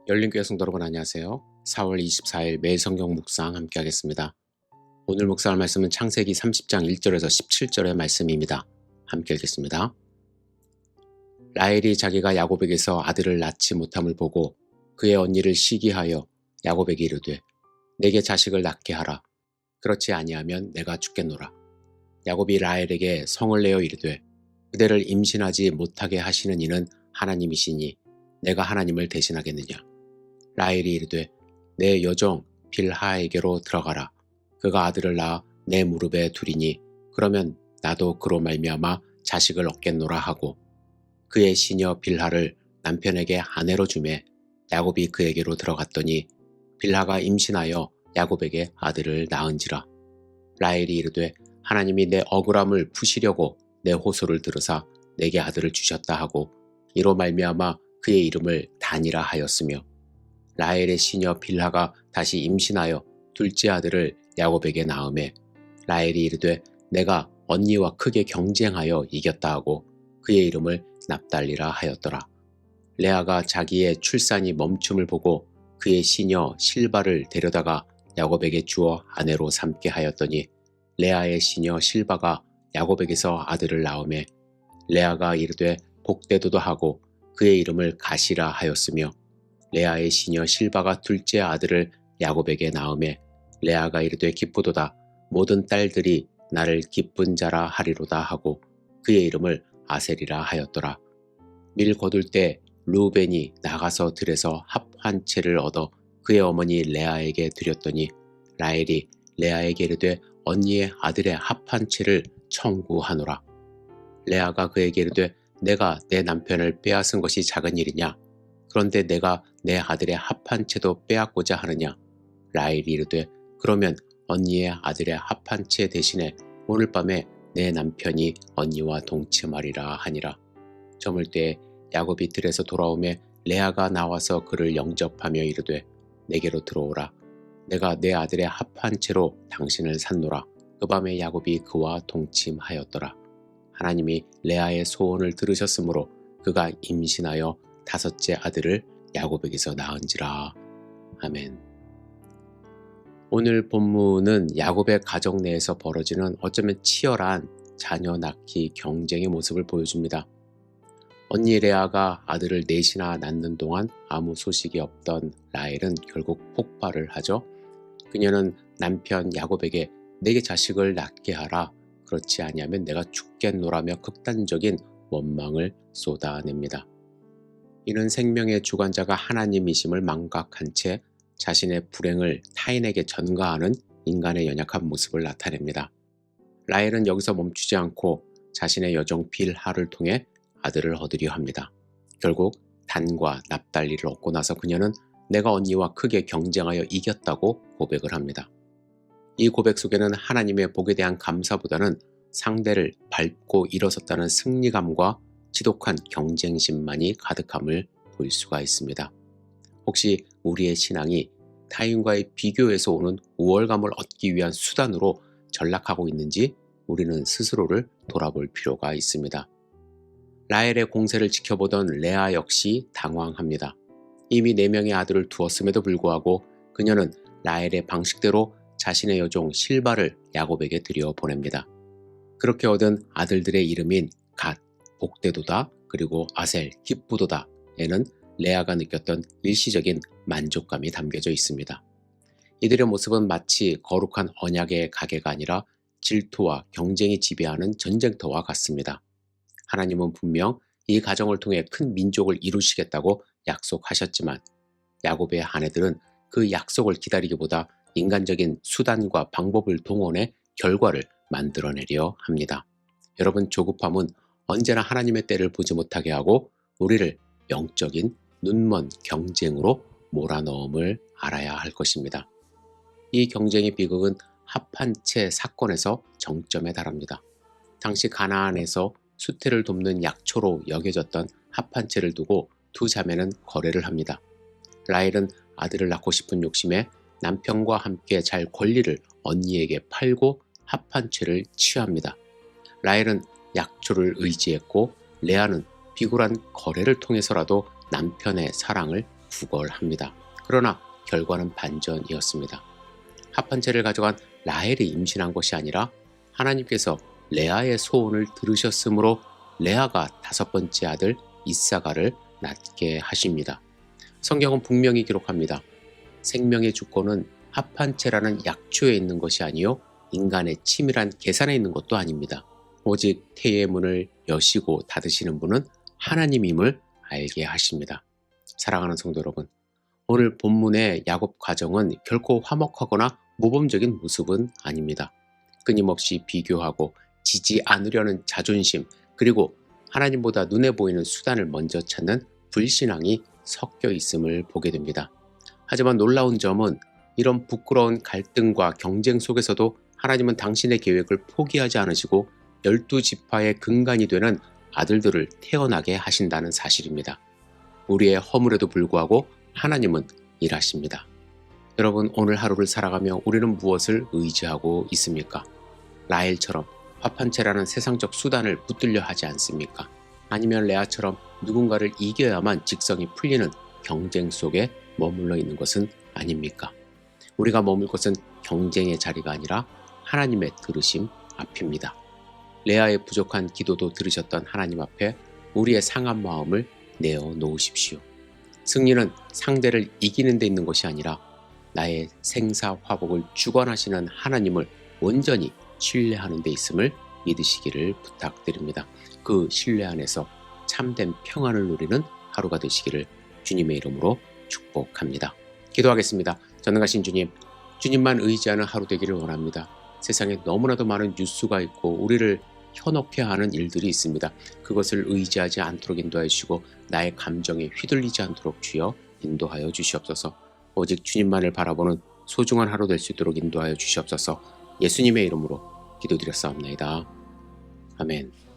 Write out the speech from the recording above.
열린교회 성도 여러분 안녕하세요. 4월 24일 매일 성경 묵상 함께 하겠습니다. 오늘 묵상할 말씀은 창세기 30장 1절에서 17절의 말씀입니다. 함께 읽겠습니다. 라헬이 자기가 야곱에게서 아들을 낳지 못함을 보고 그의 언니를 시기하여 야곱에게 이르되 내게 자식을 낳게 하라. 그렇지 아니하면 내가 죽겠노라. 야곱이 라헬에게 성을 내어 이르되 그대를 임신하지 못하게 하시는 이는 하나님이시니 내가 하나님을 대신하겠느냐. 라헬이 이르되 내 여종 빌하에게로 들어가라. 그가 아들을 낳아 내 무릎에 두리니 그러면 나도 그로 말미암아 자식을 얻겠노라 하고 그의 시녀 빌하를 남편에게 아내로 주매 야곱이 그에게로 들어갔더니 빌하가 임신하여 야곱에게 아들을 낳은지라. 라헬이 이르되 하나님이 내 억울함을 푸시려고 내 호소를 들으사 내게 아들을 주셨다 하고 이로 말미암아 그의 이름을 단이라 하였으며 라헬의 시녀 빌하가 다시 임신하여 둘째 아들을 야곱에게 낳음에 라헬이 이르되 내가 언니와 크게 경쟁하여 이겼다 하고 그의 이름을 납달리라 하였더라. 레아가 자기의 출산이 멈춤을 보고 그의 시녀 실바를 데려다가 야곱에게 주어 아내로 삼게 하였더니 레아의 시녀 실바가 야곱에게서 아들을 낳음에 레아가 이르되 복되도다 하고 그의 이름을 가시라 하였으며 레아의 시녀 실바가 둘째 아들을 야곱에게 낳음에 레아가 이르되 기쁘도다 모든 딸들이 나를 기쁜 자라 하리로다 하고 그의 이름을 아셀이라 하였더라. 밀 거둘 때 루벤이 나가서 들에서 합 한 채를 얻어 그의 어머니 레아에게 드렸더니 라헬이 레아에게 이르되 언니의 아들의 합 한 채를 청구하노라. 레아가 그에게 이르되 내가 내 남편을 빼앗은 것이 작은 일이냐. 그런데 내가 내 아들의 합 한 채도 빼앗고자 하느냐. 라헬이 이르되 그러면 언니의 아들의 합 한 채 대신에 오늘 밤에 내 남편이 언니와 동침하리라 하니라. 저물 때에 야곱이 들에서 돌아오매 레아가 나와서 그를 영접하며 이르되 내게로 들어오라. 내가 내 아들의 합 한 채로 당신을 샀노라. 그 밤에 야곱이 그와 동침하였더라. 하나님이 레아의 소원을 들으셨으므로 그가 임신하여 다섯째 아들을 야곱에게서 낳은지라. 아멘. 오늘 본문은 야곱의 가정 내에서 벌어지는 어쩌면 치열한 자녀 낳기 경쟁의 모습을 보여줍니다. 언니 레아가 아들을 넷이나 낳는 동안 아무 소식이 없던 라헬은 결국 폭발을 하죠. 그녀는 남편 야곱에게 내게 자식을 낳게 하라. 그렇지 아니하면 내가 죽겠노라며 극단적인 원망을 쏟아냅니다. 이는 생명의 주관자가 하나님이심을 망각한 채 자신의 불행을 타인에게 전가하는 인간의 연약한 모습을 나타냅니다. 라헬은 여기서 멈추지 않고 자신의 여종 빌하를 통해 아들을 얻으려 합니다. 결국 단과 납달리를 얻고 나서 그녀는 내가 언니와 크게 경쟁하여 이겼다고 고백을 합니다. 이 고백 속에는 하나님의 복에 대한 감사보다는 상대를 밟고 일어섰다는 승리감과 지독한 경쟁심만이 가득함을 볼 수가 있습니다. 혹시 우리의 신앙이 타인과의 비교에서 오는 우월감을 얻기 위한 수단으로 전락하고 있는지 우리는 스스로를 돌아볼 필요가 있습니다. 라헬의 공세를 지켜보던 레아 역시 당황합니다. 이미 4명의 아들을 두었음에도 불구하고 그녀는 라헬의 방식대로 자신의 여종 실바를 야곱에게 들여보냅니다. 그렇게 얻은 아들들의 이름인 갓, 복되도다, 그리고 아셀, 기쁘도다에는 레아가 느꼈던 일시적인 만족감이 담겨져 있습니다. 이들의 모습은 마치 거룩한 언약의 가게가 아니라 질투와 경쟁이 지배하는 전쟁터와 같습니다. 하나님은 분명 이 가정을 통해 큰 민족을 이루시겠다고 약속하셨지만 야곱의 아내들은 그 약속을 기다리기보다 인간적인 수단과 방법을 동원해 결과를 만들어내려 합니다. 여러분, 조급함은 언제나 하나님의 때를 보지 못하게 하고 우리를 영적인 눈먼 경쟁으로 몰아넣음을 알아야 할 것입니다. 이 경쟁의 비극은 합한 채 사건에서 정점에 달합니다. 당시 가나안에서 수태를 돕는 약초로 여겨졌던 합한 채를 두고 두 자매는 거래를 합니다. 라헬은 아들을 낳고 싶은 욕심에 남편과 함께 잘 권리를 언니에게 팔고 합한 채를 취합니다. 라헬은 약초를 의지했고 레아는 비굴한 거래를 통해서라도 남편의 사랑을 구걸합니다. 그러나 결과는 반전이었습니다. 합한채를 가져간 라헬이 임신한 것이 아니라 하나님께서 레아의 소원을 들으셨으므로 레아가 5번째 아들 이사가를 낳게 하십니다. 성경은 분명히 기록합니다. 생명의 주권은 합한채라는 약초에 있는 것이 아니요 인간의 치밀한 계산에 있는 것도 아닙니다. 오직 태의 문을 여시고 닫으시는 분은 하나님임을 알게 하십니다. 사랑하는 성도 여러분, 오늘 본문의 야곱 가정은 결코 화목하거나 모범적인 모습은 아닙니다. 끊임없이 비교하고 지지 않으려는 자존심, 그리고 하나님보다 눈에 보이는 수단을 먼저 찾는 불신앙이 섞여 있음을 보게 됩니다. 하지만 놀라운 점은 이런 부끄러운 갈등과 경쟁 속에서도 하나님은 당신의 계획을 포기하지 않으시고 12지파의 근간이 되는 아들들을 태어나게 하신다는 사실입니다. 우리의 허물에도 불구하고 하나님은 일하십니다. 여러분, 오늘 하루를 살아가며 우리는 무엇을 의지하고 있습니까? 라헬처럼 합한채라는 세상적 수단을 붙들려 하지 않습니까? 아니면 레아처럼 누군가를 이겨야만 직성이 풀리는 경쟁 속에 머물러 있는 것은 아닙니까? 우리가 머물 것은 경쟁의 자리가 아니라 하나님의 들으심 앞입니다. 레아의 부족한 기도도 들으셨던 하나님 앞에 우리의 상한 마음을 내어놓으십시오. 승리는 상대를 이기는 데 있는 것이 아니라 나의 생사화복을 주관하시는 하나님을 온전히 신뢰하는 데 있음을 믿으시기를 부탁드립니다. 그 신뢰 안에서 참된 평안을 누리는 하루가 되시기를 주님의 이름으로 축복합니다. 기도하겠습니다. 전능하신 주님, 주님만 의지하는 하루 되기를 원합니다. 세상에 너무나도 많은 뉴스가 있고 우리를 현혹해 하는 일들이 있습니다. 그것을 의지하지 않도록 인도하여 주시고 나의 감정에 휘둘리지 않도록 주여 인도하여 주시옵소서. 오직 주님만을 바라보는 소중한 하루 될 수 있도록 인도하여 주시옵소서. 예수님의 이름으로 기도드렸사옵나이다. 아멘.